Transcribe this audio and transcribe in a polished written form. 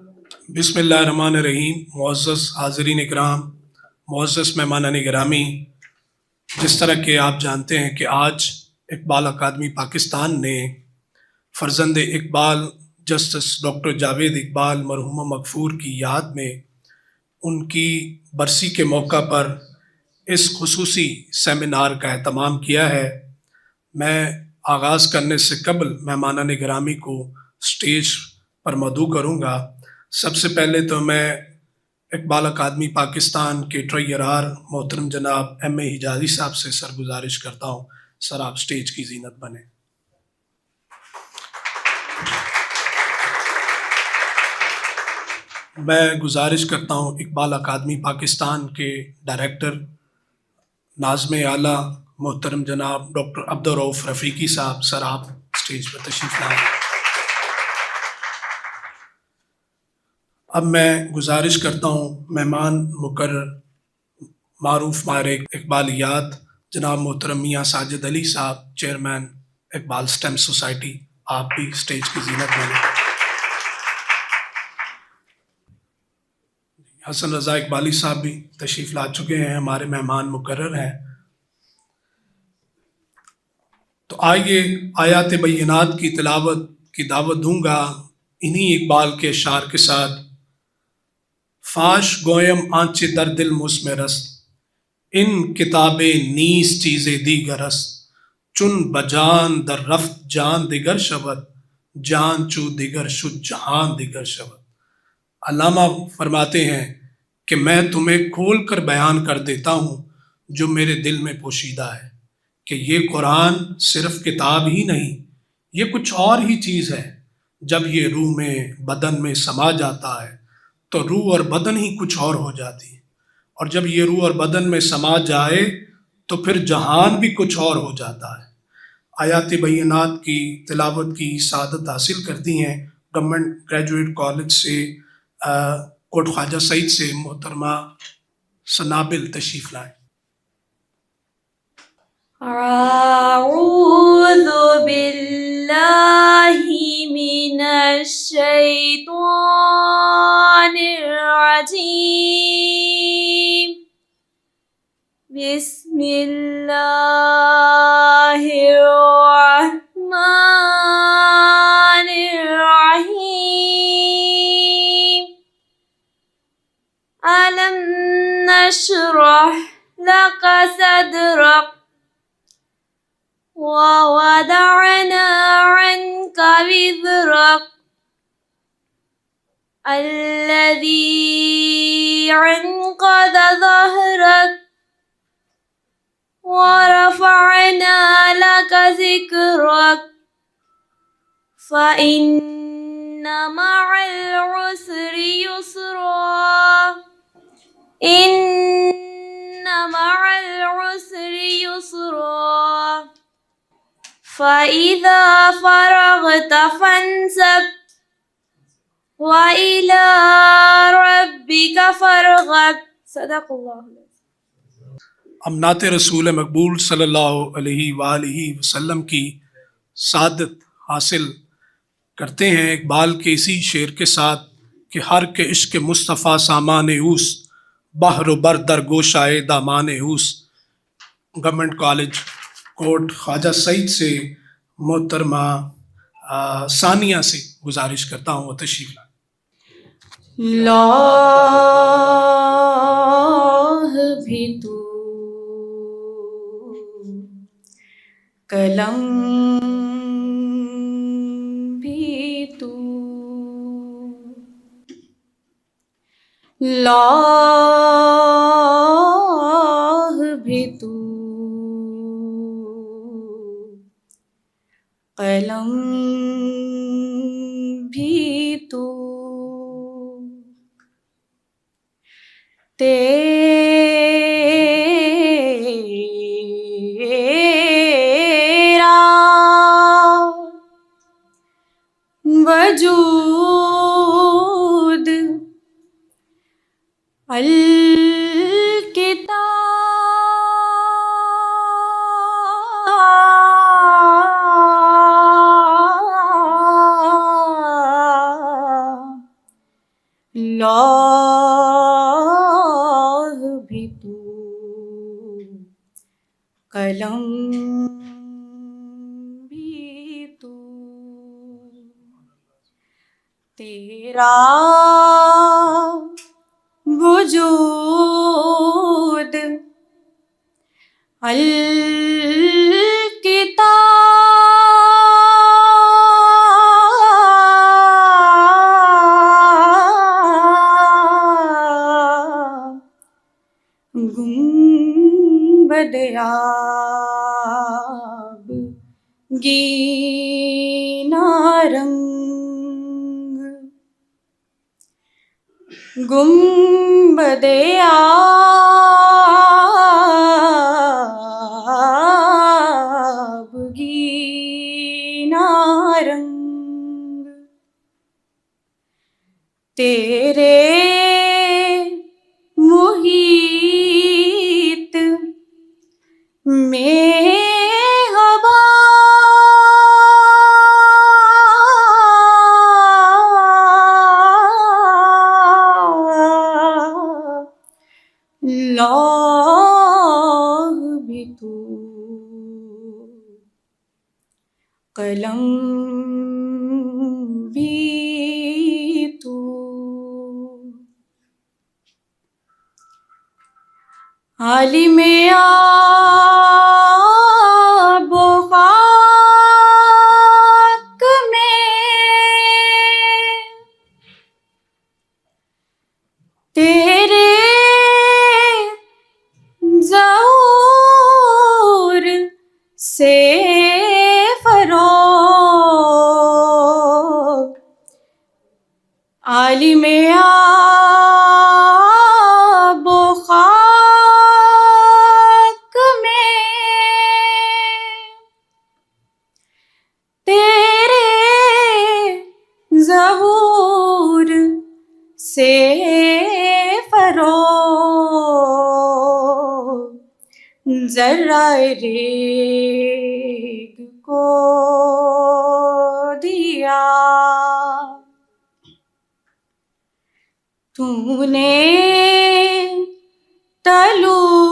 بسم اللہ الرحمن الرحیم۔ معزز حاضرین اکرام، معزز مہمانان گرامی، جس طرح کہ آپ جانتے ہیں کہ آج اقبال اکادمی پاکستان نے فرزند اقبال جسٹس ڈاکٹر جاوید اقبال مرحوم مغفور کی یاد میں ان کی برسی کے موقع پر اس خصوصی سیمینار کا اہتمام کیا ہے۔ میں آغاز کرنے سے قبل مہمانان گرامی کو سٹیج پر مدعو کروں گا۔ سب سے پہلے تو میں اقبال اکادمی پاکستان کے ٹریجرر محترم جناب ایم اے حجازی صاحب سے سرگزارش کرتا ہوں، سر آپ سٹیج کی زینت بنیں۔ میں گزارش کرتا ہوں اقبال اکادمی پاکستان کے ڈائریکٹر ناظم اعلیٰ محترم جناب ڈاکٹر عبدالرؤف رفیقی صاحب، سر آپ سٹیج پر تشریف لائیں۔ اب میں گزارش کرتا ہوں مہمان مقرر معروف ماہر اقبالیات جناب محترم میاں ساجد علی صاحب، چیئرمین اقبال سٹیم سوسائٹی، آپ بھی سٹیج کی زینت بنیں۔ حسن رضا اقبالی صاحب بھی تشریف لا چکے ہیں، ہمارے مہمان مقرر ہیں۔ تو آئیے آیات بینات کی تلاوت کی دعوت دوں گا انہی اقبال کے اشعار کے ساتھ۔ فاش گویم آنچ در دل مسمرست، ان کتابیں نیز چیزیں دیگر است، چون بجان در رفت جان دیگر شود، جان چو دیگر شد جہان دیگر شود۔ علامہ فرماتے ہیں کہ میں تمہیں کھول کر بیان کر دیتا ہوں جو میرے دل میں پوشیدہ ہے، کہ یہ قرآن صرف کتاب ہی نہیں، یہ کچھ اور ہی چیز ہے۔ جب یہ روح میں بدن میں سما جاتا ہے تو روح اور بدن ہی کچھ اور ہو جاتی ہے، اور جب یہ روح اور بدن میں سما جائے تو پھر جہان بھی کچھ اور ہو جاتا ہے۔ آیات بینات کی تلاوت کی سعادت حاصل کرتی ہیں گورنمنٹ گریجویٹ کالج سے کوٹ خواجہ سعید سے محترمہ سنابل تشریف لائیں۔ اعوذ باللہ من الشیطان الرجیم، بسم اللہ الرحمن الرحیم۔ ألم نشرح لك صدرك ووضعنا عنك وزرك الذي أنقض ظهرك ورفعنا لك ذكرك فإن مع العسر يسرا إن مع العسر يسرا فإذا فرغت فانصب وإلى ربك فارغب۔ صدق اللہ۔ ہم نعت رسول مقبول صلی اللہ علیہ وآلہ وسلم کی سعادت حاصل کرتے ہیں اقبال کے اسی شعر کے ساتھ کہ ہر کے عشق مصطفیٰ سامان اوس، بحر و بر در گوشائے دامان اوس۔ گورنمنٹ کالج کوٹ خواجہ سعید سے محترمہ ثانیہ سے گزارش کرتا ہوں وہ تشریف لائیں۔ لاہ بھی تو قلم بھی تو، لاہ بھی تو قلم بھی تو، تیرا وجود لوح بھی تو، قلم بھی تو، تیرا وجود الکتاب، گنبد آب گینا رنگ، گنبد آب گینا رنگ، تیرے محیط میں ہوا لوح بھی تو، قلم بھی تو، عالم آب و خاک میں تیرے ظہور سے فروغ، عالم آب و خاک میں تیرے ظہور سے فروغ، ذرہ ریگ کو دیا تو نے، طلوع